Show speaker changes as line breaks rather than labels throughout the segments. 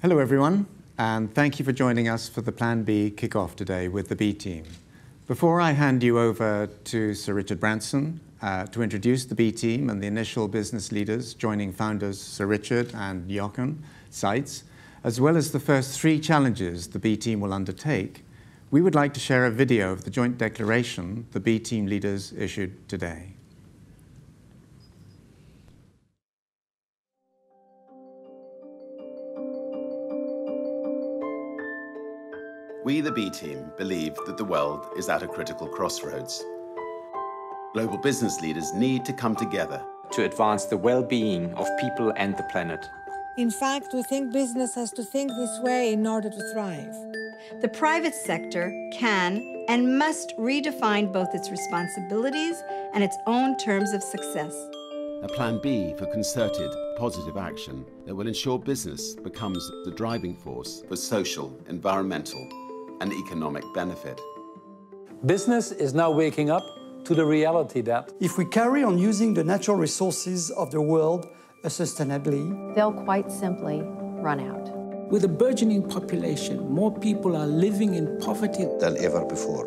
Hello everyone, and thank you for joining us for the Plan B kickoff today with the B team. Before I hand you over to Sir Richard Branson to introduce the B team and the initial business leaders joining founders Sir Richard and Jochen, Zeitz, as well as the first 3 challenges the B team will undertake, we would like to share a video of the joint declaration the B team leaders issued today.
We, the B team, believe that the world is at a critical crossroads. Global business leaders need to come together
to advance the well-being of people and the planet.
In fact, we think business has to think this way in order to thrive.
The private sector can and must redefine both its responsibilities and its own terms of success.
a Plan B for concerted, positive action that will ensure business becomes the driving force for social, environmental, and economic benefit.
Business is now waking up to the reality that
if we carry on using the natural resources of the world sustainably,
they'll quite simply run out.
With a burgeoning population, more people are living in poverty
than ever before.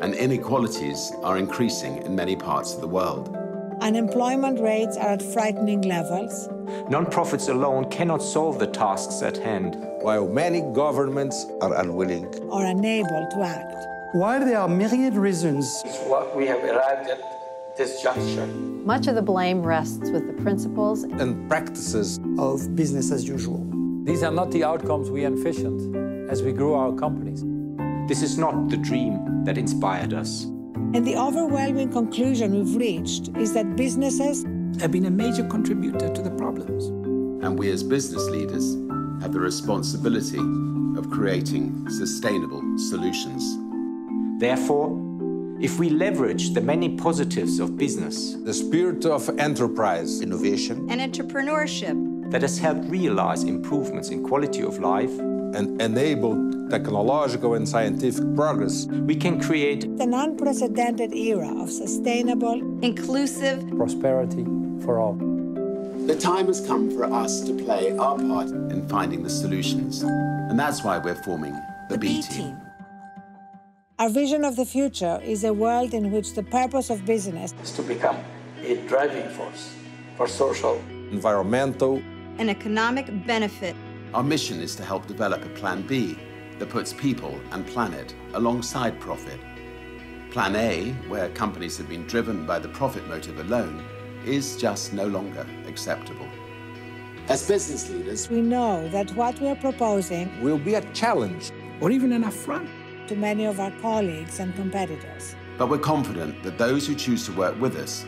And inequalities are increasing in many parts of the world.
Unemployment rates are at frightening levels.
Non-profits alone cannot solve the tasks at hand.
While many governments are unwilling
or unable to act.
While there are myriad reasons,
it's what we have arrived at this juncture.
Much of the blame rests with the principles
and practices
of business as usual.
These are not the outcomes we envisioned as we grew our companies.
This is not the dream that inspired us.
And the overwhelming conclusion we've reached is that businesses
have been a major contributor to the problems.
And we as business leaders have the responsibility of creating sustainable solutions.
Therefore, if we leverage the many positives of business,
the spirit of enterprise, innovation,
and entrepreneurship
that has helped realize improvements in quality of life,
and enabled technological and scientific progress,
we can create
an unprecedented era of sustainable,
inclusive
prosperity for all.
The time has come for us to play our part in finding the solutions, and that's why we're forming the B team.
Our vision of the future is a world in which the purpose of business
is to become a driving force for social,
environmental,
and economic benefit.
Our mission is to help develop a Plan B that puts people and planet alongside profit. Plan A, where companies have been driven by the profit motive alone, is just no longer acceptable. As business leaders,
we know that what we are proposing
will be a challenge,
or even an affront,
to many of our colleagues and competitors.
But we're confident that those who choose to work with us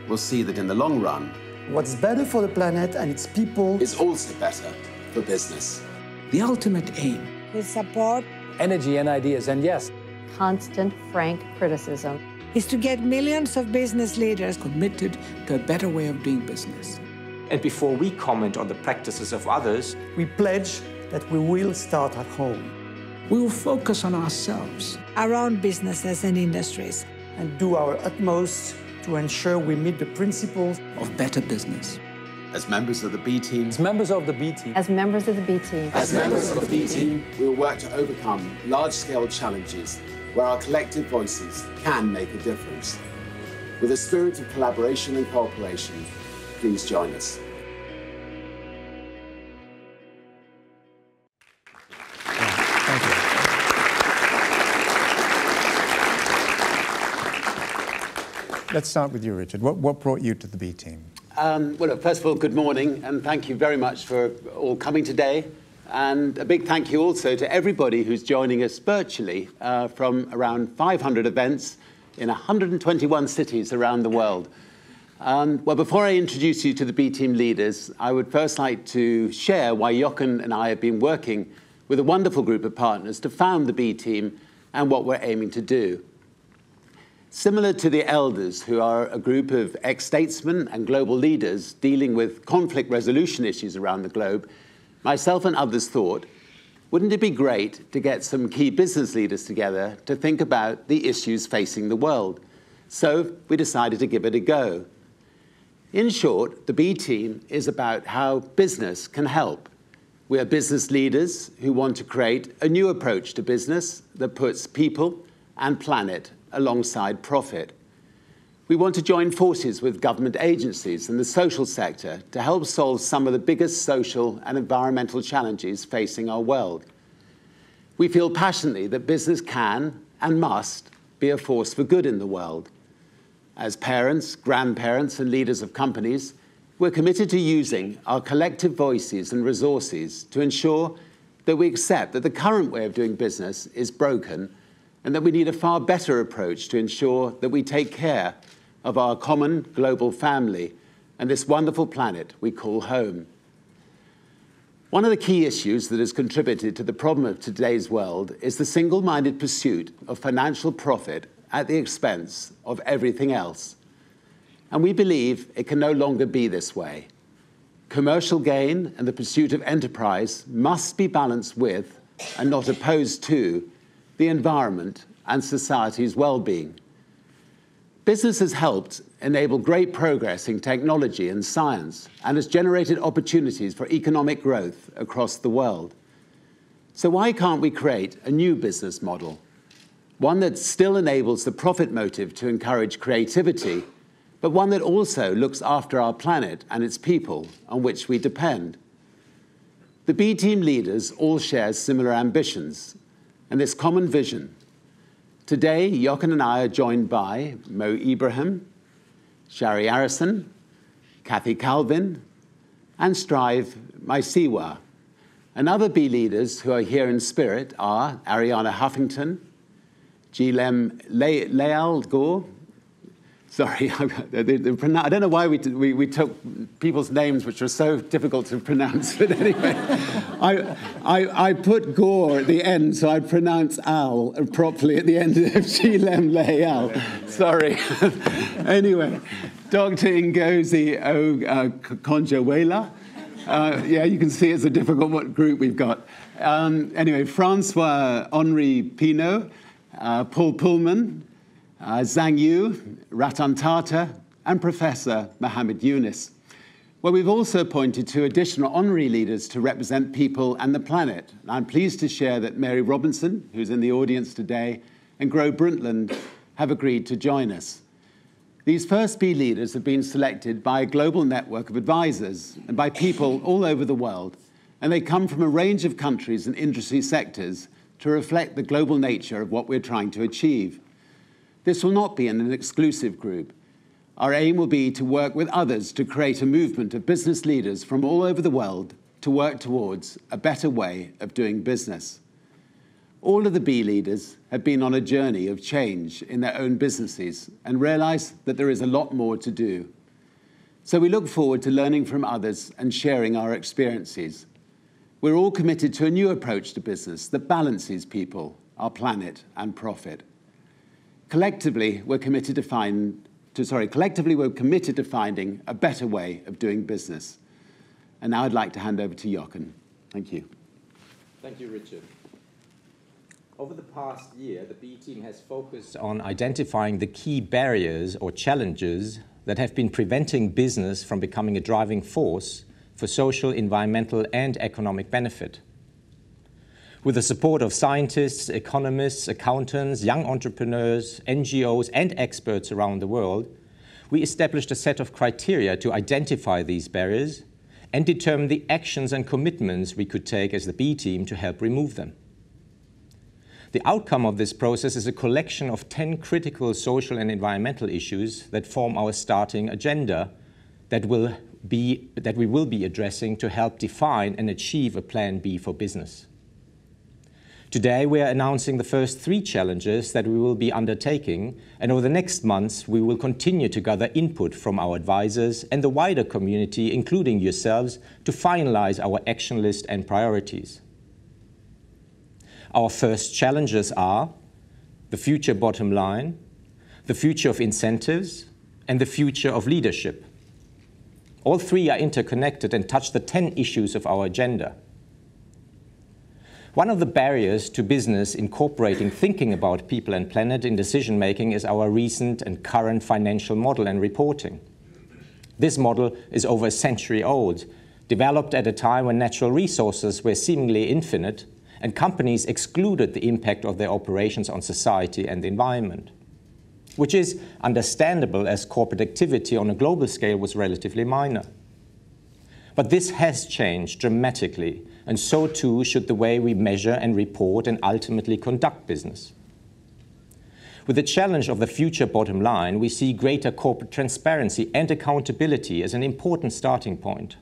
will see that in the long run,
what's better for the planet and its people
is also better for business.
The ultimate aim,
with support,
energy and ideas, and yes,
constant, frank criticism,
is to get millions of business leaders
committed to a better way of doing business.
And before we comment on the practices of others,
we pledge that we will start at home.
We will focus on ourselves,
our own businesses and industries,
and do our utmost to ensure we meet the principles
of better business.
As members of the B team,
as members of the B team,
as members of the B team,
as members of the B team, we will work to overcome large-scale challenges where our collective voices can make a difference. With a spirit of collaboration and cooperation, please join us.
Let's start with you, Richard. What brought you to the B team?
Well, look, first of all, good morning, and thank you very much for all coming today. And a big thank you also to everybody who's joining us virtually from around 500 events in 121 cities around the world. Well, before I introduce you to the B team leaders, I would first like to share why Jochen and I have been working with a wonderful group of partners to found the B team and what we're aiming to do. Similar to the elders, who are a group of ex-statesmen and global leaders dealing with conflict resolution issues around the globe, myself and others thought, wouldn't it be great to get some key business leaders together to think about the issues facing the world? So we decided to give it a go. In short, the B team is about how business can help. We are business leaders who want to create a new approach to business that puts people and planet alongside profit. We want to join forces with government agencies and the social sector to help solve some of the biggest social and environmental challenges facing our world. We feel passionately that business can and must be a force for good in the world. As parents, grandparents, and leaders of companies, we're committed to using our collective voices and resources to ensure that we accept that the current way of doing business is broken and that we need a far better approach to ensure that we take care of our common global family and this wonderful planet we call home. One of the key issues that has contributed to the problem of today's world is the single-minded pursuit of financial profit at the expense of everything else. And we believe it can no longer be this way. Commercial gain and the pursuit of enterprise must be balanced with, and not opposed to, the environment and society's well-being. Business has helped enable great progress in technology and science and has generated opportunities for economic growth across the world. So why can't we create a new business model? One that still enables the profit motive to encourage creativity, but one that also looks after our planet and its people on which we depend. The B Team leaders all share similar ambitions and this common vision. Today, Jochen and I are joined by Ibrahim, Shari Arison, Kathy Calvin, and Strive Masiyiwa. And other B leaders who are here in spirit are Arianna Huffington, Guilherme Leal, sorry, I don't know why we took people's names which are so difficult to pronounce, but anyway, I put Gore at the end, so I pronounce Al properly at the end of Guilherme Leal. Sorry. Anyway, Dr. Ngozi Okonjo-Iweala. Yeah, you can see it's a difficult group we've got. Anyway, François-Henri Pinault, Polman, Zhang, Ratan Tata, and Professor Mohammed Yunus. Well, we've also appointed two additional honorary leaders to represent people and the planet. I'm pleased to share that Mary Robinson, who's in the audience today, and Brundtland have agreed to join us. These first B leaders have been selected by a global network of advisors and by people all over the world, and they come from a range of countries and industry sectors to reflect the global nature of what we're trying to achieve. This will not be an exclusive group. Our aim will be to work with others to create a movement of business leaders from all over the world to work towards a better way of doing business. All of the B leaders have been on a journey of change in their own businesses and realize that there is a lot more to do. So we look forward to learning from others and sharing our experiences. We're all committed to a new approach to business that balances people, our planet, and profit. Collectively, we're committed to finding a better way of doing business. And now I'd like to hand over to Jochen. Thank you.
Thank you, Richard. Over the past year, the B Team has focused on identifying the key barriers or challenges that have been preventing business from becoming a driving force for social, environmental, and economic benefit. With the support of scientists, economists, accountants, young entrepreneurs, NGOs, and experts around the world, we established a set of criteria to identify these barriers and determine the actions and commitments we could take as the B Team to help remove them. The outcome of this process is a collection of 10 critical social and environmental issues that form our starting agenda that we will be addressing to help define and achieve a Plan B for business. Today, we are announcing the first 3 challenges that we will be undertaking, and over the next months, we will continue to gather input from our advisors and the wider community, including yourselves, to finalize our action list and priorities. Our first challenges are the future bottom line, the future of incentives, and the future of leadership. All 3 are interconnected and touch the 10 issues of our agenda. One of the barriers to business incorporating thinking about people and planet in decision-making is our recent and current financial model and reporting. This model is over a century old, developed at a time when natural resources were seemingly infinite and companies excluded the impact of their operations on society and the environment, which is understandable as corporate activity on a global scale was relatively minor. But this has changed dramatically, and so too should the way we measure and report and ultimately conduct business. With the challenge of the future bottom line, we see greater corporate transparency and accountability as an important starting point,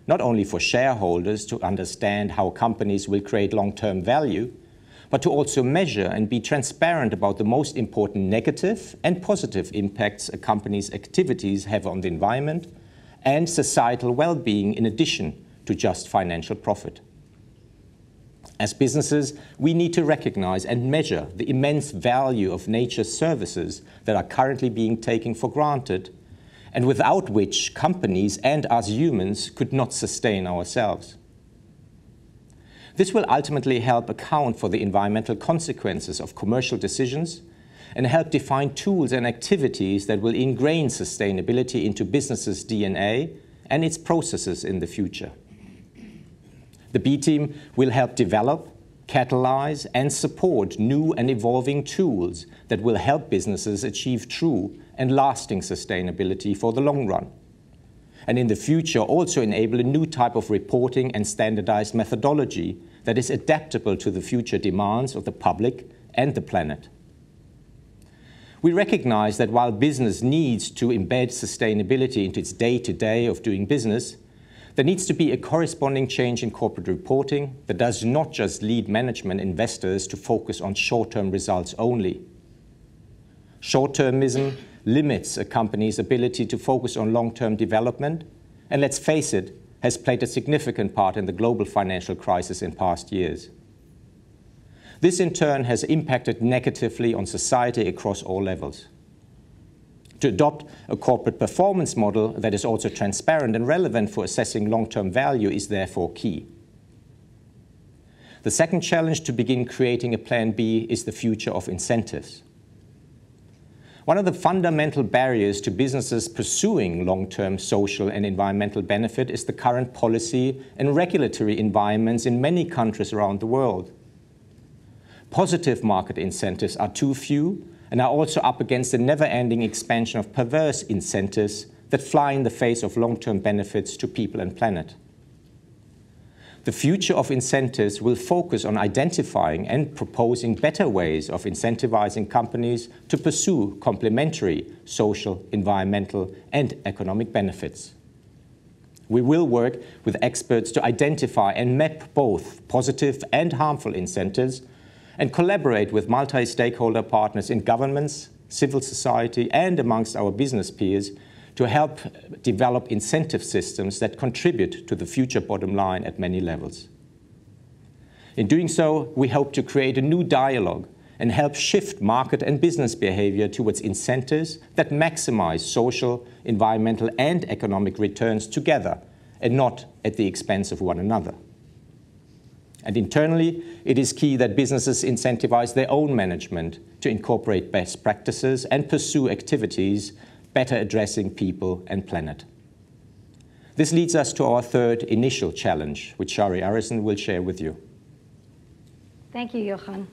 not only for shareholders to understand how companies will create long-term value, but to also measure and be transparent about the most important negative and positive impacts a company's activities have on the environment and societal well-being in addition to just financial profit. As businesses, we need to recognize and measure the immense value of nature's services that are currently being taken for granted and without which companies and us humans could not sustain ourselves. This will ultimately help account for the environmental consequences of commercial decisions and help define tools and activities that will ingrain sustainability into businesses' DNA and its processes in the future. The B team will help develop, catalyze, and support new and evolving tools that will help businesses achieve true and lasting sustainability for the long run, and in the future also enable a new type of reporting and standardized methodology that is adaptable to the future demands of the public and the planet. We recognize that while business needs to embed sustainability into its day-to-day of doing business, there needs to be a corresponding change in corporate reporting that does not just lead management investors to focus on short-term results only. Short-termism limits a company's ability to focus on long-term development, and let's face it, has played a significant part in the global financial crisis in past years. This in turn has impacted negatively on society across all levels. To adopt a corporate performance model that is also transparent and relevant for assessing long-term value is therefore key. The second challenge to begin creating a Plan B is the future of incentives. One of the fundamental barriers to businesses pursuing long-term social and environmental benefit is the current policy and regulatory environments in many countries around the world. Positive market incentives are too few and are also up against the never-ending expansion of perverse incentives that fly in the face of long-term benefits to people and planet. The future of incentives will focus on identifying and proposing better ways of incentivizing companies to pursue complementary social, environmental, and economic benefits. We will work with experts to identify and map both positive and harmful incentives and collaborate with multi-stakeholder partners in governments, civil society, and amongst our business peers to help develop incentive systems that contribute to the future bottom line at many levels. In doing so, we hope to create a new dialogue and help shift market and business behavior towards incentives that maximize social, environmental, and economic returns together and not at the expense of one another. And internally, it is key that businesses incentivize their own management to incorporate best practices and pursue activities better addressing people and planet. This leads us to our third initial challenge, which Shari Arison will share with you.
Thank you, Jochen.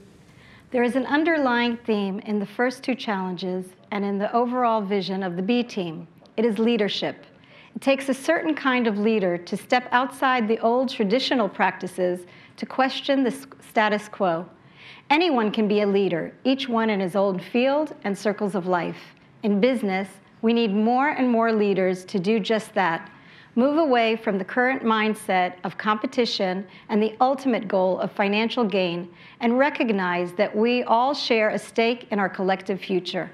There is an underlying theme in the first two challenges and in the overall vision of the B team. It is leadership. It takes a certain kind of leader to step outside the old traditional practices to question the status quo. Anyone can be a leader, each one in his own field and circles of life. In business, we need more and more leaders to do just that. Move away from the current mindset of competition and the ultimate goal of financial gain and recognize that we all share a stake in our collective future.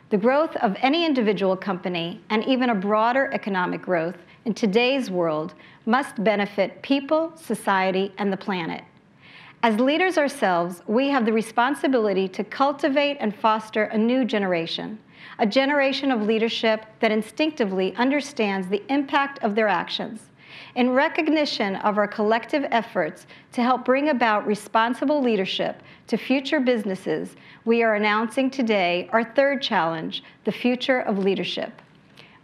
The growth of any individual company and even a broader economic growth in today's world must benefit people, society, and the planet. As leaders ourselves, we have the responsibility to cultivate and foster a new generation, a generation of leadership that instinctively understands the impact of their actions. In recognition of our collective efforts to help bring about responsible leadership to future businesses, we are announcing today our third challenge, the future of leadership.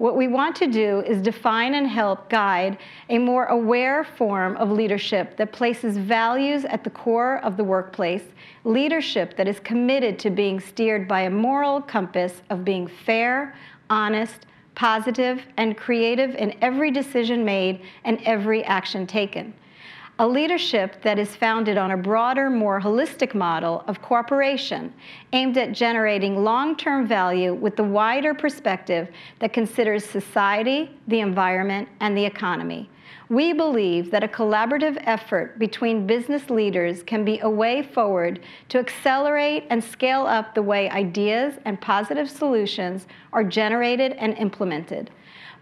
What we want to do is define and help guide a more aware form of leadership that places values at the core of the workplace, leadership that is committed to being steered by a moral compass of being fair, honest, positive, and creative in every decision made and every action taken. A leadership that is founded on a broader, more holistic model of cooperation aimed at generating long-term value with the wider perspective that considers society, the environment, and the economy. We believe that a collaborative effort between business leaders can be a way forward to accelerate and scale up the way ideas and positive solutions are generated and implemented.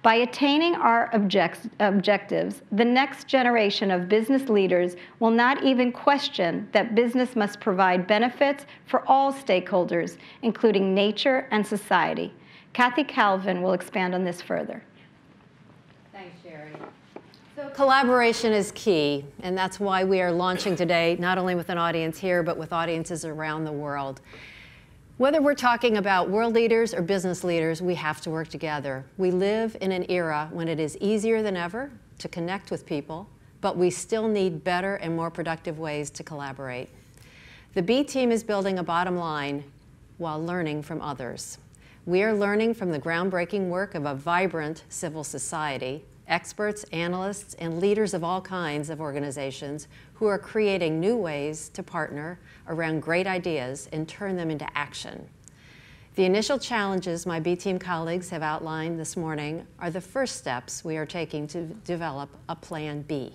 By attaining our objectives, the next generation of business leaders will not even question that business must provide benefits for all stakeholders, including nature and society. Kathy Calvin will expand on this further.
Thanks, Shari. So collaboration is key, and that's why we are launching today, not only with an audience here, but with audiences around the world. Whether we're talking about world leaders or business leaders, we have to work together. We live in an era when it is easier than ever to connect with people, but we still need better and more productive ways to collaborate. The B team is building a bottom line while learning from others. We are learning from the groundbreaking work of a vibrant civil society, experts, analysts, and leaders of all kinds of organizations who are creating new ways to partner around great ideas and turn them into action. The initial challenges my B team colleagues have outlined this morning are the first steps we are taking to develop a Plan B.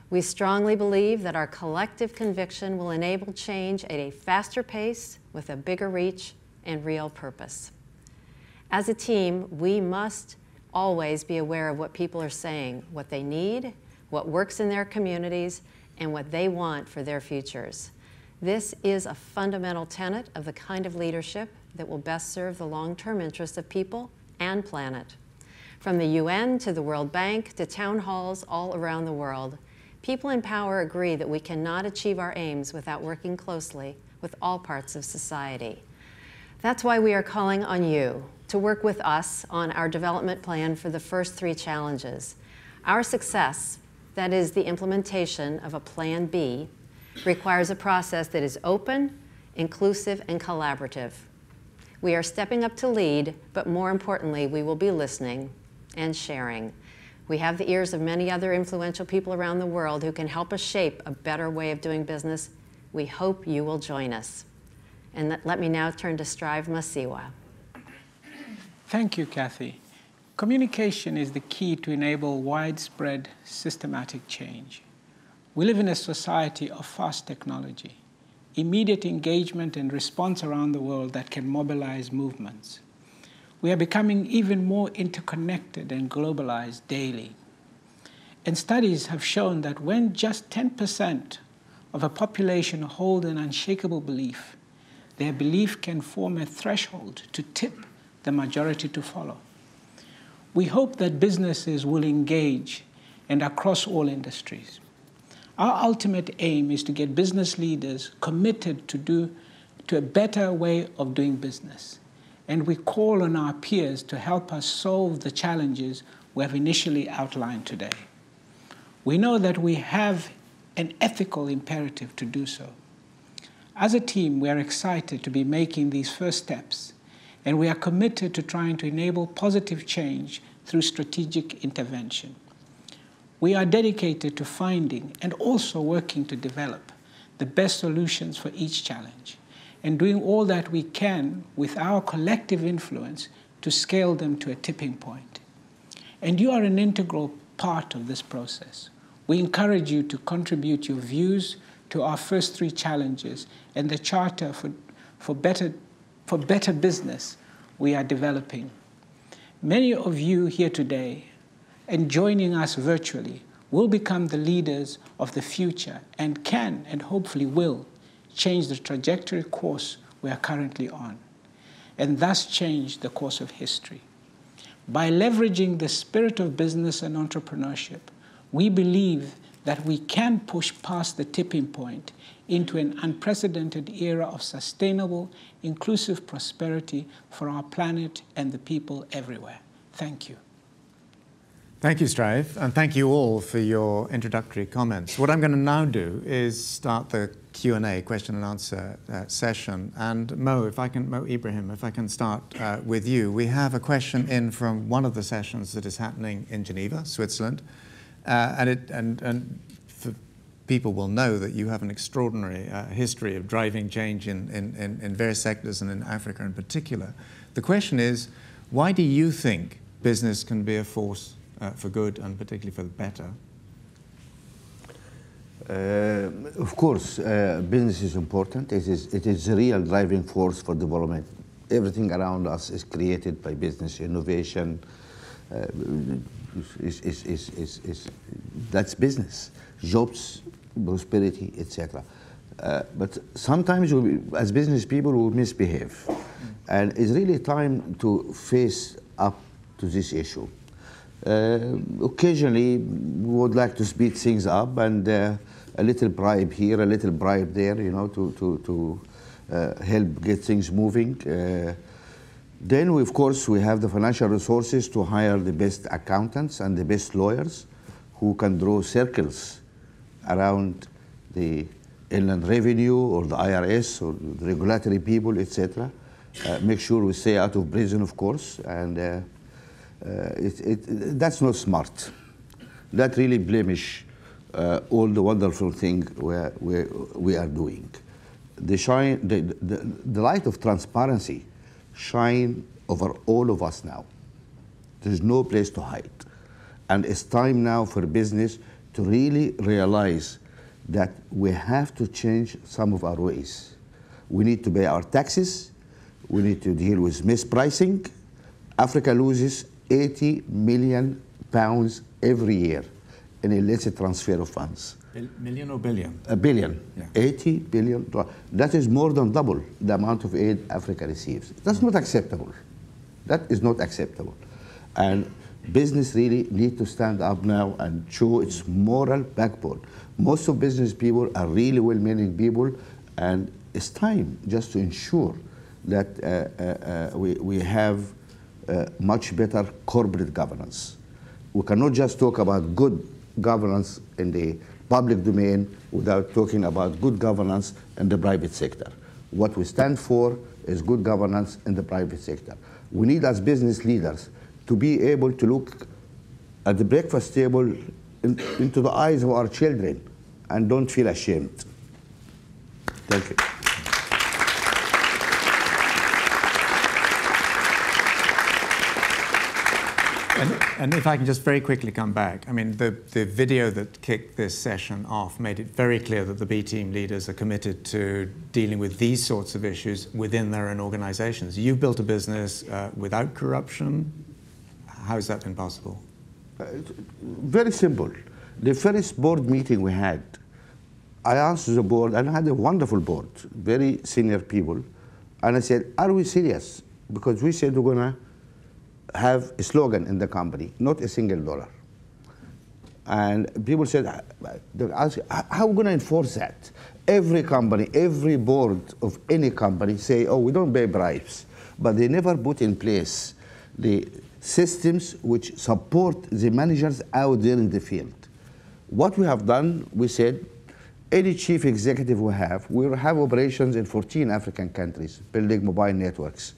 We strongly believe that our collective conviction will enable change at a faster pace with a bigger reach and real purpose. As a team, we must always be aware of what people are saying, what they need, what works in their communities, and what they want for their futures. This is a fundamental tenet of the kind of leadership that will best serve the long-term interests of people and planet. From the UN to the World Bank to town halls all around the world, people in power agree that we cannot achieve our aims without working closely with all parts of society. That's why we are calling on you to work with us on our development plan for the first 3 challenges. Our success, that is the implementation of a Plan B, requires a process that is open, inclusive, and collaborative. We are stepping up to lead, but more importantly, we will be listening and sharing. We have the ears of many other influential people around the world who can help us shape a better way of doing business. We hope you will join us. And let me now turn to Strive Masiyiwa.
Thank you, Kathy. Communication is the key to enable widespread systematic change. We live in a society of fast technology, immediate engagement and response around the world that can mobilize movements. We are becoming even more interconnected and globalized daily. And studies have shown that when just 10% of a population hold an unshakable belief, their belief can form a threshold to tip the majority to follow. We hope that businesses will engage and across all industries. Our ultimate aim is to get business leaders committed to a better way of doing business. And we call on our peers to help us solve the challenges we have initially outlined today. We know that we have an ethical imperative to do so. As a team, we are excited to be making these first steps, and we are committed to trying to enable positive change through strategic intervention. We are dedicated to finding and also working to develop the best solutions for each challenge, and doing all that we can with our collective influence to scale them to a tipping point. And you are an integral part of this process. We encourage you to contribute your views to our first 3 challenges and the charter for better business we are developing. Many of you here today and joining us virtually will become the leaders of the future and can and hopefully will change the trajectory course we are currently on, and thus change the course of history. By leveraging the spirit of business and entrepreneurship, we believe that we can push past the tipping point into an unprecedented era of sustainable, inclusive prosperity for our planet and the people everywhere. Thank you.
Thank you, Strive, and thank you all for your introductory comments. What I'm going to now do is start the Q&A, question and answer session. And Mo Ibrahim, if I can start with you. We have a question in from one of the sessions that is happening in Geneva, Switzerland. And people will know that you have an extraordinary history of driving change in various sectors and in Africa in particular. The question is, why do you think business can be a force for good and particularly for the better?
Of course, business is important. It is a real driving force for development. Everything around us is created by business. Innovation that's business. Jobs, prosperity, etc. But sometimes as business people we misbehave. And it's really time to face up to this issue. Occasionally, we would like to speed things up, and a little bribe here, a little bribe there, you know, to help get things moving. Then, of course, we have the financial resources to hire the best accountants and the best lawyers who can draw circles around the Inland Revenue or the IRS or the regulatory people, etc. Make sure we stay out of prison, of course, and that's not smart. That really blemish all the wonderful things we are doing. The light of transparency shine over all of us now. There's no place to hide. And it's time now for business to really realize that we have to change some of our ways. We need to pay our taxes. We need to deal with mispricing. Africa loses 80 million pounds every year in illicit transfer of funds.
Million or billion?
A billion.
Yeah.
80 billion. That is more than double the amount of aid Africa receives. That's not acceptable. That is not acceptable. And business really need to stand up now and show its moral backbone. Most of business people are really well-meaning people, and it's time just to ensure that we have much better corporate governance. We cannot just talk about good governance in the public domain without talking about good governance in the private sector. What we stand for is good governance in the private sector. We need, as business leaders, to be able to look at the breakfast table into the eyes of our children and don't feel ashamed. Thank you.
And if I can just very quickly come back, I mean, the video that kicked this session off made it very clear that the B team leaders are committed to dealing with these sorts of issues within their own organizations. You've built a business without corruption. How has that been possible?
Very simple. The first board meeting we had, I asked the board, and I had a wonderful board, very senior people, and I said, are we serious? Because we said we're going to have a slogan in the company, not a single dollar. And people said, how are we going to enforce that? Every company, every board of any company say, oh, we don't pay bribes. But they never put in place the systems which support the managers out there in the field. What we have done, we said, any chief executive we have operations in 14 African countries, building mobile networks.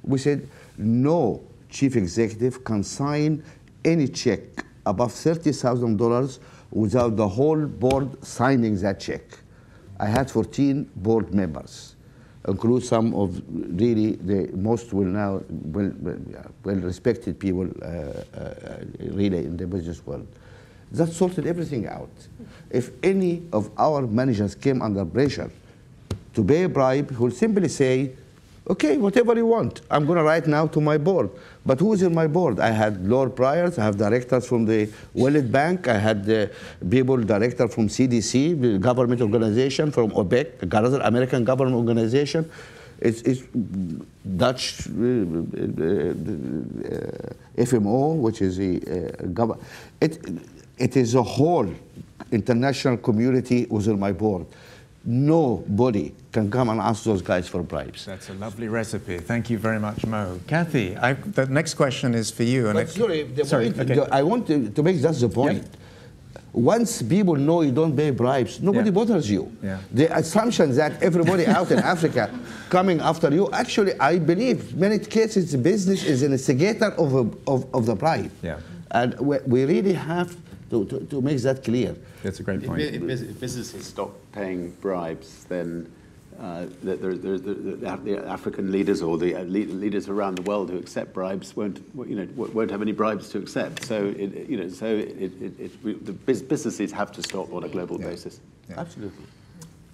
We said, no chief executive can sign any check above $30,000 without the whole board signing that check. I had 14 board members, include some of really the most well-respected people really in the business world. That sorted everything out. If any of our managers came under pressure to pay a bribe, he would simply say, okay, whatever you want. I'm going to write now to my board. But who is in my board? I had Lord Priors, I have directors from the World Bank, I had people, director from CDC, the government organization, from OPEC, another American government organization. It's Dutch FMO, which is the government. It is a whole international community was on my board. nobody can come and ask those guys for bribes.
That's a lovely recipe. Thank you very much, Mo. Kathy, the next question is for you. And
I want to make that's the point.
Yep.
Once people know you don't pay bribes, nobody bothers you.
Yeah.
The assumption that everybody out in Africa coming after you, actually, I believe in many cases the business is an instigator of the bribe.
Yeah.
And we really have to make that clear.
That's a great point.
If businesses stop paying bribes, then the African leaders or the leaders around the world who accept bribes won't have any bribes to accept. So the businesses have to stop on a global basis.
Yeah.
Absolutely.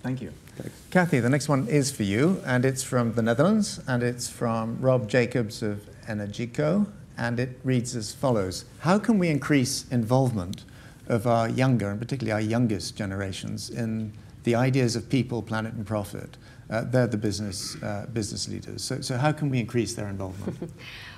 Thank you. Thanks. Kathy, the next one is for you, and it's from the Netherlands, and it's from Rob Jacobs of Energico, and it reads as follows: how can we increase involvement of our younger, and particularly our youngest generations, in the ideas of people, planet, and profit? They're the business leaders. So how can we increase their involvement?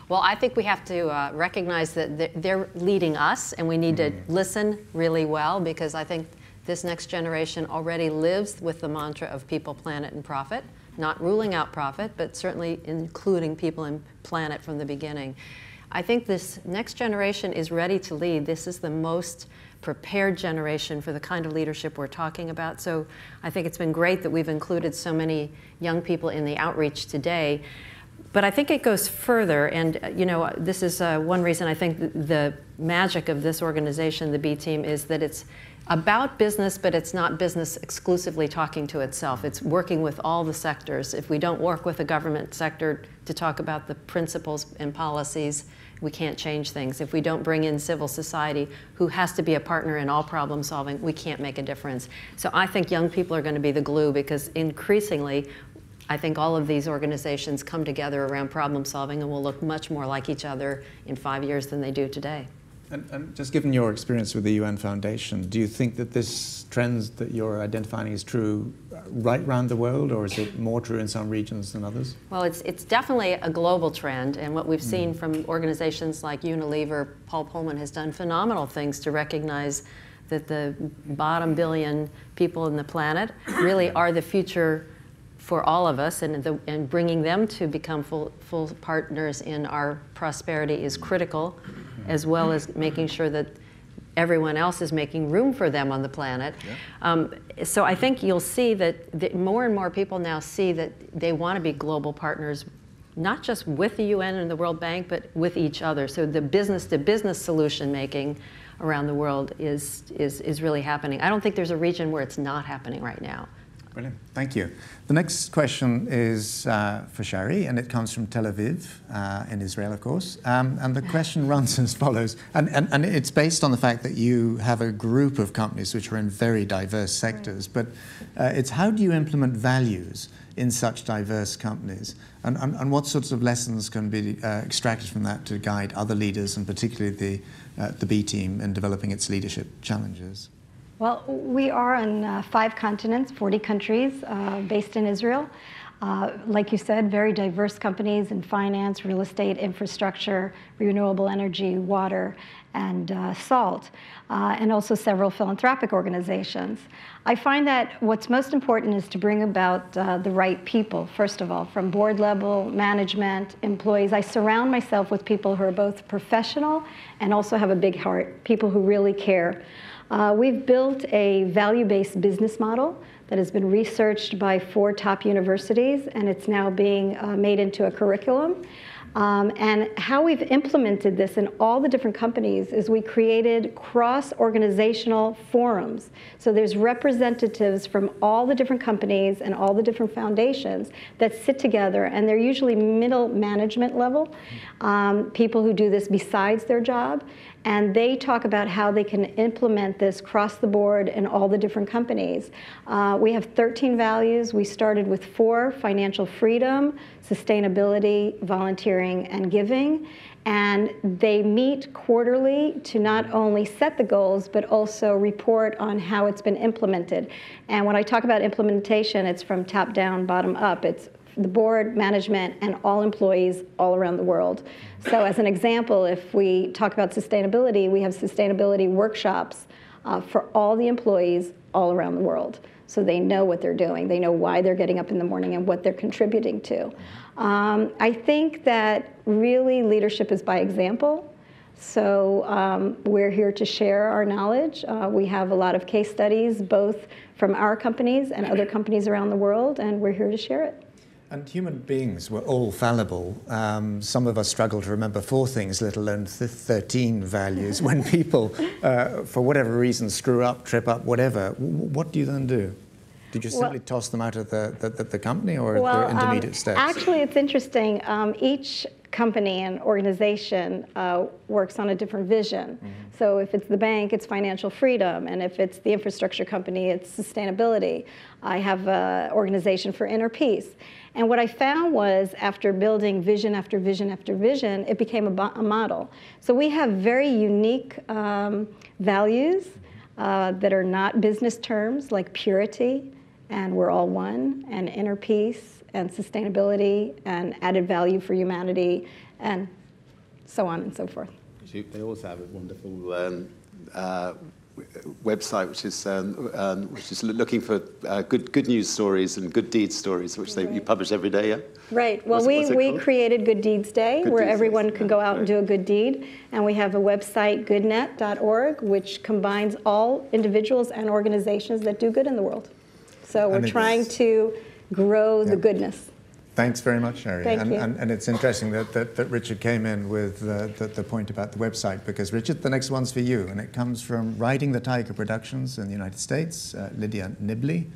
Well, I think we have to recognize that they're leading us, and we need to listen really well, because I think this next generation already lives with the mantra of people, planet, and profit, not ruling out profit, but certainly including people and planet from the beginning. I think this next generation is ready to lead. This is the most prepared generation for the kind of leadership we're talking about. So I think it's been great that we've included so many young people in the outreach today. But I think it goes further, and this is one reason I think the magic of this organization, the B Team, is that it's about business, but it's not business exclusively talking to itself. It's working with all the sectors. If we don't work with the government sector to talk about the principles and policies, we can't change things. If we don't bring in civil society, who has to be a partner in all problem solving, we can't make a difference. So I think young people are going to be the glue, because increasingly, I think all of these organizations come together around problem solving and will look much more like each other in 5 years than they do today.
And just given your experience with the UN Foundation, do you think that this trend that you're identifying is true right around the world, or is it more true in some regions than others?
Well, it's definitely a global trend, and what we've seen from organizations like Unilever, Paul Polman has done phenomenal things to recognize that the bottom billion people in the planet really are the future for all of us, and bringing them to become full partners in our prosperity is critical, as well as making sure that everyone else is making room for them on the planet. Yeah. So I think you'll see that more and more people now see that they want to be global partners, not just with the UN and the World Bank, but with each other. So the business-to-business solution making around the world is really happening. I don't think there's a region where it's not happening right now.
Brilliant. Thank you. The next question is for Shari, and it comes from Tel Aviv in Israel, of course. And the question runs as follows, and it's based on the fact that you have a group of companies which are in very diverse sectors, but it's how do you implement values in such diverse companies? And what sorts of lessons can be extracted from that to guide other leaders, and particularly the B Team in developing its leadership challenges?
Well, we are on 5 continents, 40 countries, based in Israel. Like you said, very diverse companies in finance, real estate, infrastructure, renewable energy, water, and salt, and also several philanthropic organizations. I find that what's most important is to bring about the right people, first of all, from board level, management, employees. I surround myself with people who are both professional and also have a big heart, people who really care. We've built a value-based business model that has been researched by 4 top universities, and it's now being made into a curriculum. And how we've implemented this in all the different companies is we created cross-organizational forums. So there's representatives from all the different companies and all the different foundations that sit together, and they're usually middle management level, people who do this besides their job. And they talk about how they can implement this across the board in all the different companies. We have 13 values. We started with 4: financial freedom, sustainability, volunteering, and giving. And they meet quarterly to not only set the goals, but also report on how it's been implemented. And when I talk about implementation, it's from top down, bottom up. It's the board, management, and all employees all around the world. So as an example, if we talk about sustainability, we have sustainability workshops for all the employees all around the world. so they know what they're doing. They know why they're getting up in the morning and what they're contributing to. I think that really leadership is by example. So we're here to share our knowledge. We have a lot of case studies, both from our companies and other companies around the world, and we're here to share it.
And human beings were all fallible. Some of us struggle to remember 4 things, let alone 13 values. When people, for whatever reason, screw up, trip up, whatever, what do you then do? Did you simply toss them out of the company, or are there intermediate steps?
Actually, it's interesting. Each company and organization works on a different vision. So if it's the bank, it's financial freedom. And if it's the infrastructure company, it's sustainability. I have an organization for inner peace. And what I found was, after building vision after vision after vision, it became a model. So we have very unique values that are not business terms, like purity, and we're all one, and inner peace, and sustainability, and added value for humanity, and so on and so forth.
They also have a wonderful website, which is looking for good news stories and good deed stories, which you publish every day. Yeah.
Right. Well, we created Good Deeds Day, where everyone can go out and do a good deed, and we have a website, goodnet.org, which combines all individuals and organizations that do good in the world. So we're trying to grow the goodness.
Thanks very much, Shari.
Thank you.
And it's interesting that Richard came in with the point about the website, because Richard, the next one's for you, and it comes from Riding the Tiger Productions in the United States, Lydia Nibley.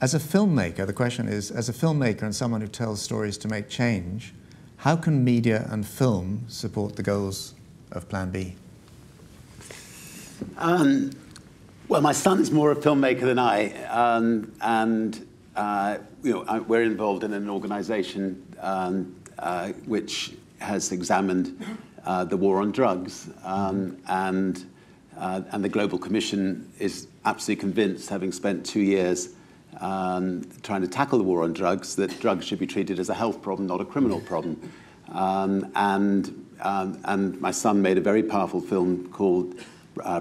As a filmmaker, the question is, as a filmmaker and someone who tells stories to make change, how can media and film support the goals of Plan B?
Well, my son's more a filmmaker than I, and we're involved in an organisation which has examined the war on drugs, and the Global Commission is absolutely convinced, having spent 2 years trying to tackle the war on drugs, that drugs should be treated as a health problem, not a criminal problem. And my son made a very powerful film called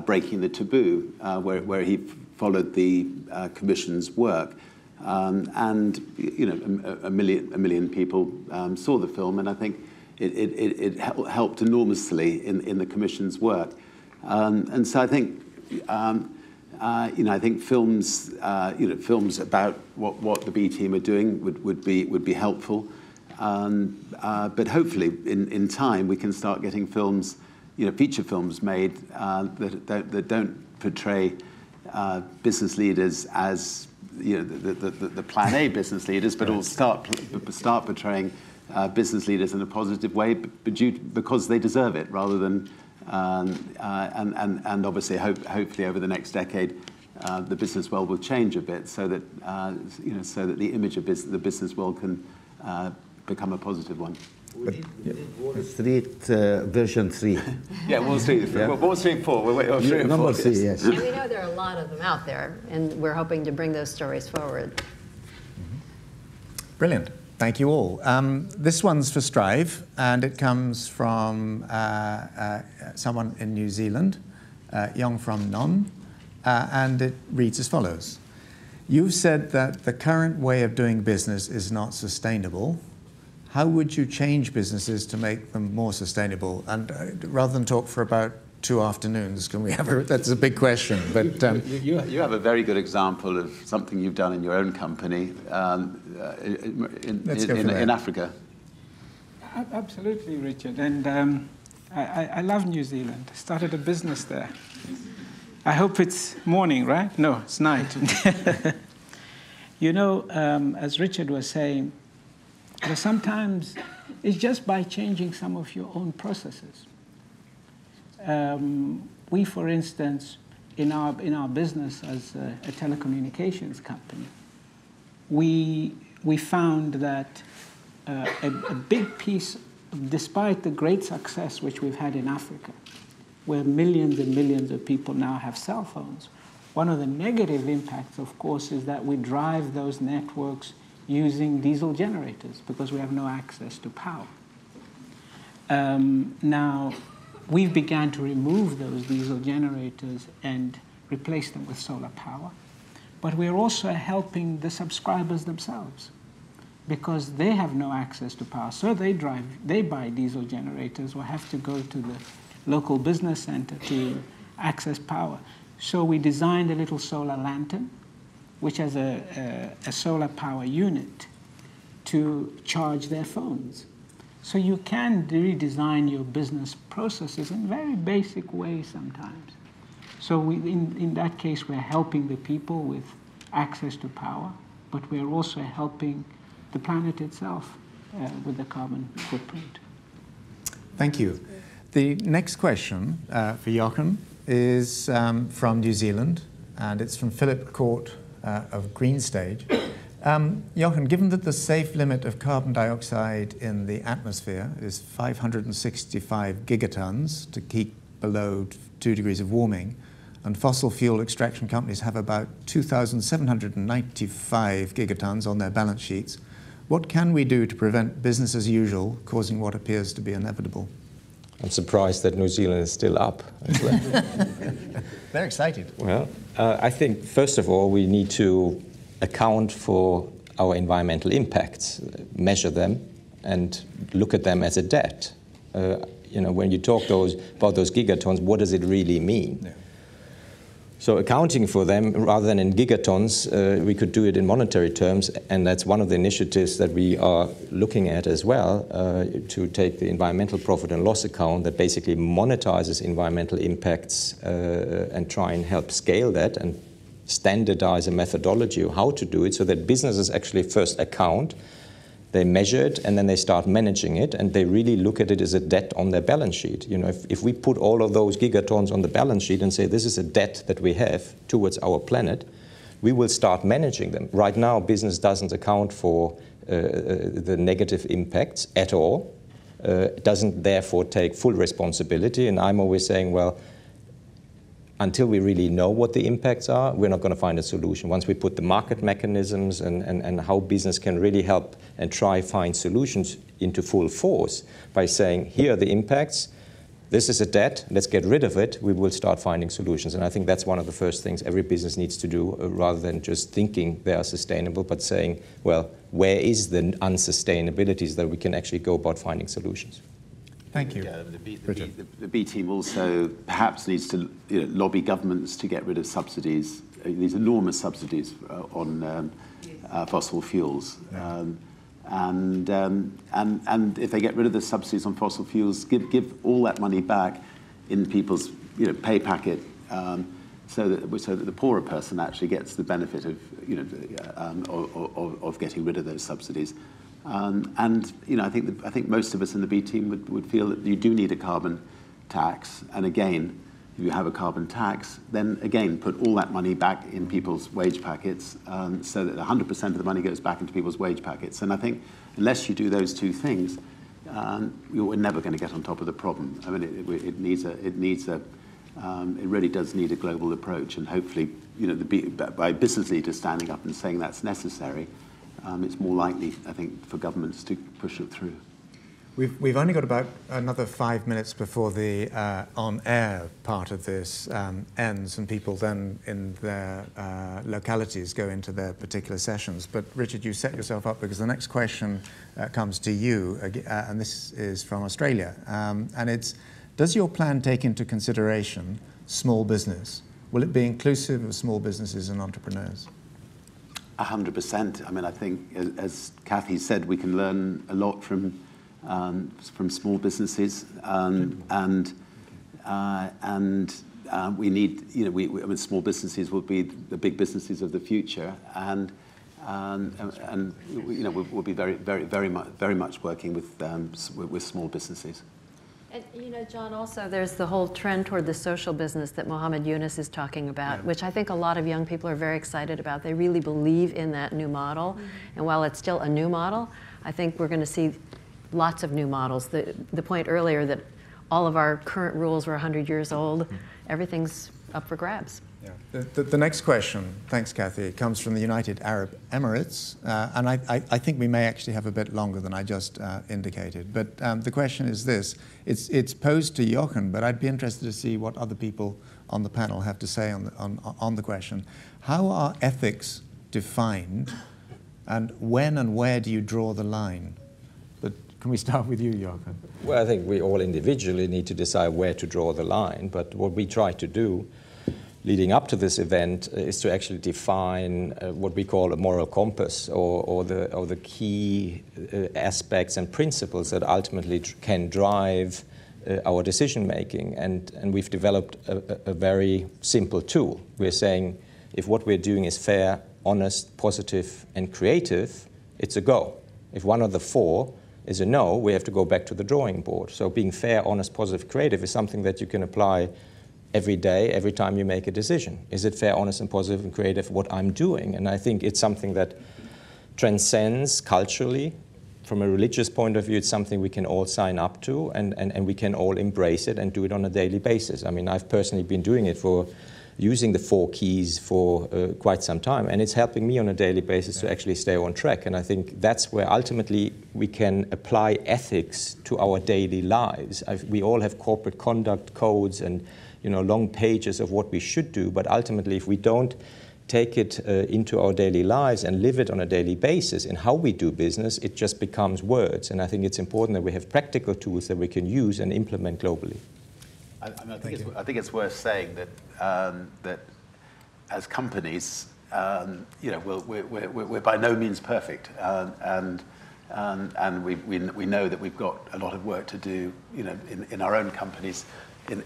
Breaking the Taboo, where he followed the Commission's work. And a million people saw the film, and I think it helped enormously in the Commission's work. And so I think I think films films about what the B team are doing would be helpful. But hopefully in time we can start getting films, feature films made that don't portray business leaders as the Plan A business leaders, but will start portraying business leaders in a positive way, because they deserve it, rather than and obviously hopefully over the next decade the business world will change a bit, so that so that the image of the business world can become a positive one.
We did Wall Street version 3.
Yeah, Wall Street. Yeah. Wall Street 4. We're waiting on 3 and 4.
Number 3, yes.
And we know there are a lot of them out there, and we're hoping to bring those stories forward.
Brilliant. Thank you all. This one's for Strive, and it comes from someone in New Zealand, Yong from Non, and it reads as follows. You've said that the current way of doing business is not sustainable. How would you change businesses to make them more sustainable? And rather than talk for about 2 afternoons, can we have that's a big question. But
you have a very good example of something you've done in your own company in Africa.
Absolutely, Richard. And I love New Zealand. I started a business there. I hope it's morning, right? No, it's night. As Richard was saying, sometimes it's just by changing some of your own processes. We, for instance, in our business as a telecommunications company, we found that a big piece, despite the great success which we've had in Africa, where millions and millions of people now have cell phones, one of the negative impacts, of course, is that we drive those networks using diesel generators because we have no access to power. Now, we've begun to remove those diesel generators and replace them with solar power. but we're also helping the subscribers themselves, because they have no access to power. So they buy diesel generators or have to go to the local business center to access power. So we designed a little solar lantern, which has a solar power unit to charge their phones. So you can redesign your business processes in very basic ways sometimes. So in that case, we're helping the people with access to power, but we're also helping the planet itself with the carbon footprint.
Thank you. The next question for Jochen is from New Zealand, and it's from Philip Court of Greenstage. Jochen, given that the safe limit of carbon dioxide in the atmosphere is 565 gigatons to keep below 2 degrees of warming, and fossil fuel extraction companies have about 2,795 gigatons on their balance sheets, what can we do to prevent business as usual causing what appears to be inevitable?
I'm surprised that New Zealand is still up.
They're excited.
Well, I think, first of all, we need to account for our environmental impacts, measure them, and look at them as a debt. When you talk about those gigatons, what does it really mean? Yeah. So accounting for them, rather than in gigatons, we could do it in monetary terms, and that's one of the initiatives that we are looking at as well, to take the environmental profit and loss account that basically monetizes environmental impacts and try and help scale that and standardize a methodology of how to do it so that businesses actually first account, they measure it, and then they start managing it, and they really look at it as a debt on their balance sheet. If we put all of those gigatons on the balance sheet and say this is a debt that we have towards our planet, we will start managing them. Right now, business doesn't account for the negative impacts at all. It doesn't therefore take full responsibility, and I'm always saying, well, until we really know what the impacts are, we're not going to find a solution. Once we put the market mechanisms and how business can really help and try find solutions into full force by saying, here are the impacts, this is a debt, let's get rid of it, we will start finding solutions. And I think that's one of the first things every business needs to do, rather than just thinking they are sustainable, but saying, well, where is the unsustainabilities that we can actually go about finding solutions?
Thank you.
The B team also perhaps needs to lobby governments to get rid of subsidies, these enormous subsidies on fossil fuels. Yeah. And if they get rid of the subsidies on fossil fuels, give all that money back in people's pay packet, so that the poorer person actually gets the benefit of of getting rid of those subsidies. I think most of us in the B team would feel that you do need a carbon tax. And again, if you have a carbon tax, then again put all that money back in people's wage packets, so that 100% of the money goes back into people's wage packets. And I think unless you do those two things, you're never going to get on top of the problem. I mean, it really does need a global approach, and hopefully, by business leaders standing up and saying that's necessary, it's more likely, I think, for governments to push it through.
We've only got about another 5 minutes before the on-air part of this ends, and people then in their localities go into their particular sessions. But Richard, you set yourself up because the next question comes to you, and this is from Australia. And it's, does your plan take into consideration small business? Will it be inclusive of small businesses and entrepreneurs?
100%. I mean, I think, as Kathy said, we can learn a lot from small businesses, and we need, I mean, small businesses will be the big businesses of the future, and we'll be very much working with small businesses.
And John, also there's the whole trend toward the social business that Mohammed Yunus is talking about, which I think a lot of young people are very excited about. They really believe in that new model. And while it's still a new model, I think we're going to see lots of new models. The point earlier that all of our current rules were 100 years old, everything's up for grabs.
Yeah. The next question, thanks Kathy, comes from the United Arab Emirates, and I think we may actually have a bit longer than I just indicated. But the question is this, it's posed to Jochen, but I'd be interested to see what other people on the panel have to say on the question. How are ethics defined, and when and where do you draw the line? But can we start with you, Jochen?
Well, I think we all individually need to decide where to draw the line, but what we try to do leading up to this event is to actually define what we call a moral compass, or the key aspects and principles that ultimately can drive our decision making. And we've developed a very simple tool. We're saying if what we're doing is fair, honest, positive, and creative, it's a go. If one of the four is a no, we have to go back to the drawing board. So being fair, honest, positive, creative is something that you can apply every day, every time you make a decision. Is it fair, honest, and positive and creative what I'm doing? And I think it's something that transcends culturally. From a religious point of view, it's something we can all sign up to, and we can all embrace it and do it on a daily basis. I mean, I've personally been doing it using the 4 keys for quite some time, and it's helping me on a daily basis to actually stay on track. And I think that's where ultimately we can apply ethics to our daily lives. We all have corporate conduct codes and long pages of what we should do, but ultimately if we don't take it into our daily lives and live it on a daily basis in how we do business, it just becomes words. And I think it's important that we have practical tools that we can use and implement globally.
I think it's worth saying that that as companies, we're by no means perfect, and we know that we've got a lot of work to do, in our own companies, to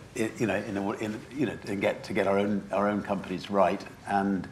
get our own companies right, and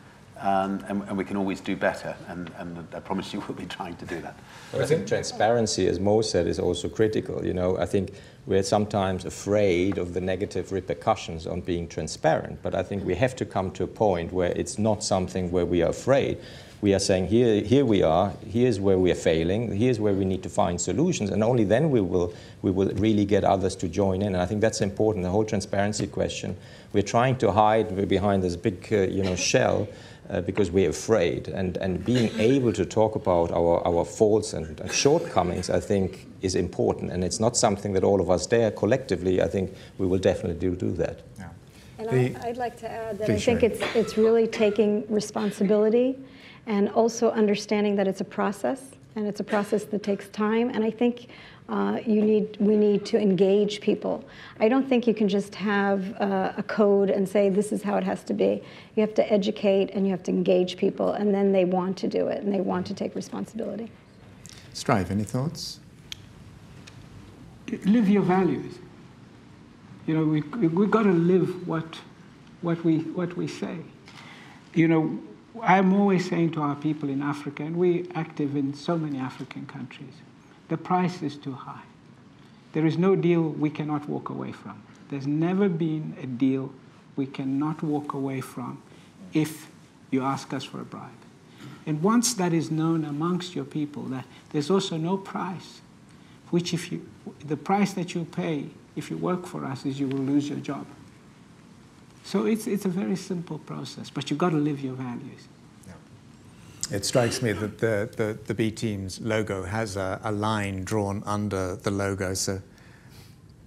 we can always do better, and I promise you we'll be trying to do that.
Well, I think transparency, as Mo said, is also critical. I think we're sometimes afraid of the negative repercussions on being transparent, but I think we have to come to a point where it's not something where we are afraid. We are saying, here we are, here's where we are failing, here's where we need to find solutions, and only then we will really get others to join in. And I think that's important, the whole transparency question. We're trying to hide behind this big shell because we're afraid. And being able to talk about our faults and shortcomings, I think, is important. And it's not something that all of us dare collectively. I think we will definitely do that.
Yeah.
And I'd like to add that I think it's really taking responsibility and also understanding that it's a process, and it's a process that takes time. And I think we need to engage people. I don't think you can just have a code and say this is how it has to be. You have to educate and you have to engage people, and then they want to do it and they want to take responsibility.
Strive, any thoughts?
Live your values. We've got to live what we say. I'm always saying to our people in Africa, and we're active in so many African countries, the price is too high. There is no deal we cannot walk away from. There's never been a deal we cannot walk away from if you ask us for a bribe. And once that is known amongst your people, that there's also no price, which the price that you pay if you work for us is you will lose your job. So it's a very simple process, but you've got to live your values.
Yeah. It strikes me that the B Team's logo has a line drawn under the logo. So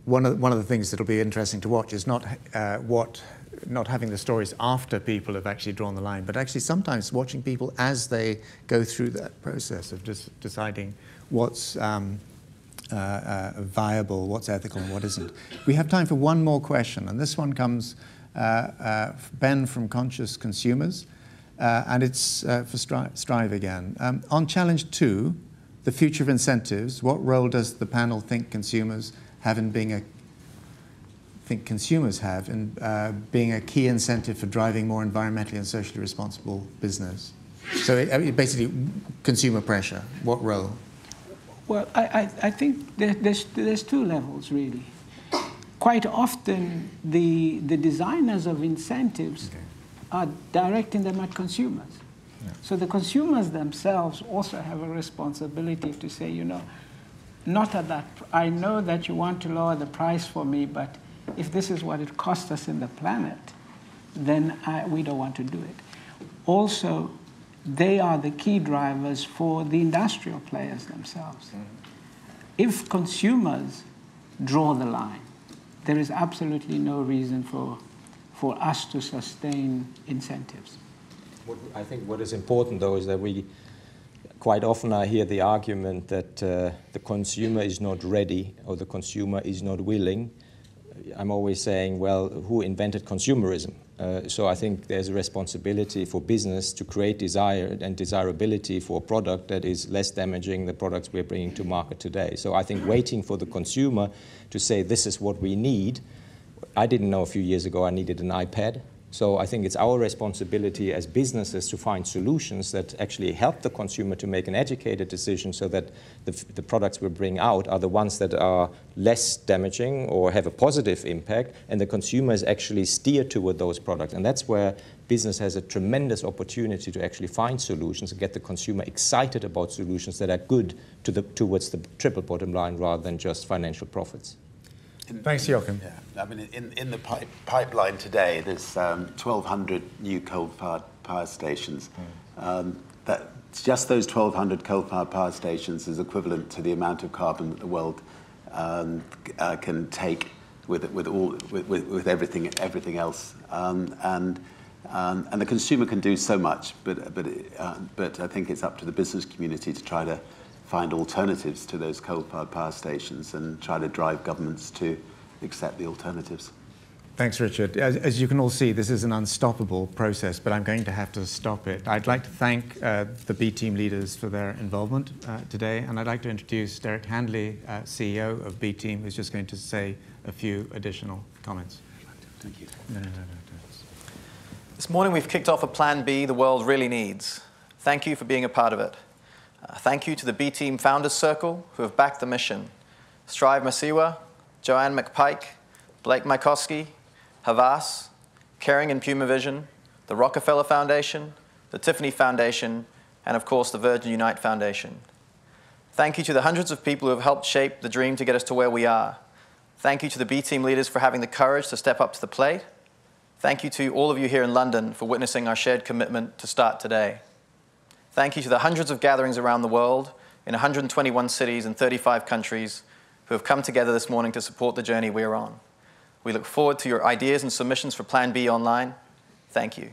one of the things that'll be interesting to watch is not having the stories after people have actually drawn the line, but actually sometimes watching people as they go through that process of just deciding what's viable, what's ethical, and what isn't. We have time for one more question, and this one comes Ben from Conscious Consumers, and it's for Strive again. On Challenge 2, the future of incentives, what role does the panel think consumers have in being a key incentive for driving more environmentally and socially responsible business? So basically, consumer pressure, what role?
Well, I think there's 2 levels, really. Quite often, the designers of incentives are directing them at consumers. Yeah. So the consumers themselves also have a responsibility to say, not at that, I know that you want to lower the price for me, but if this is what it costs us in the planet, then we don't want to do it. Also, they are the key drivers for the industrial players themselves. If consumers draw the line, there is absolutely no reason for for us to sustain incentives.
I think what is important, though, is that we quite often I hear the argument that the consumer is not ready or the consumer is not willing. I'm always saying, well, who invented consumerism? So I think there's a responsibility for business to create desire and desirability for a product that is less damaging the products we're bringing to market today. So I think waiting for the consumer to say this is what we need. I didn't know a few years ago I needed an iPad. So I think it's our responsibility as businesses to find solutions that actually help the consumer to make an educated decision so that the products we bring out are the ones that are less damaging or have a positive impact, and the consumers actually steer toward those products. And that's where business has a tremendous opportunity to actually find solutions and get the consumer excited about solutions that are good towards the triple bottom line rather than just financial profits.
Thanks, Jochen.
Yeah, I mean, in the pipeline today, there's 1,200 new coal-fired power stations. Just those 1,200 coal-fired power stations is equivalent to the amount of carbon that the world can take with everything else. And the consumer can do so much, but I think it's up to the business community to try to find alternatives to those coal-fired power stations and try to drive governments to accept the alternatives.
Thanks, Richard. As you can all see, this is an unstoppable process, but I'm going to have to stop it. I'd like to thank the B team leaders for their involvement today, and I'd like to introduce Derek Handley, CEO of B team, who's just going to say a few additional comments.
Thank you.
No.
This morning we've kicked off a Plan B the world really needs. Thank you for being a part of it. Thank you to the B Team Founders Circle who have backed the mission. Strive Masiyiwa, Joanne McPike, Blake Mykoski, Havas, Kering and Puma Vision, the Rockefeller Foundation, the Tiffany Foundation, and of course the Virgin Unite Foundation. Thank you to the hundreds of people who have helped shape the dream to get us to where we are. Thank you to the B Team leaders for having the courage to step up to the plate. Thank you to all of you here in London for witnessing our shared commitment to start today. Thank you to the hundreds of gatherings around the world in 121 cities and 35 countries who have come together this morning to support the journey we are on. We look forward to your ideas and submissions for Plan B online. Thank you.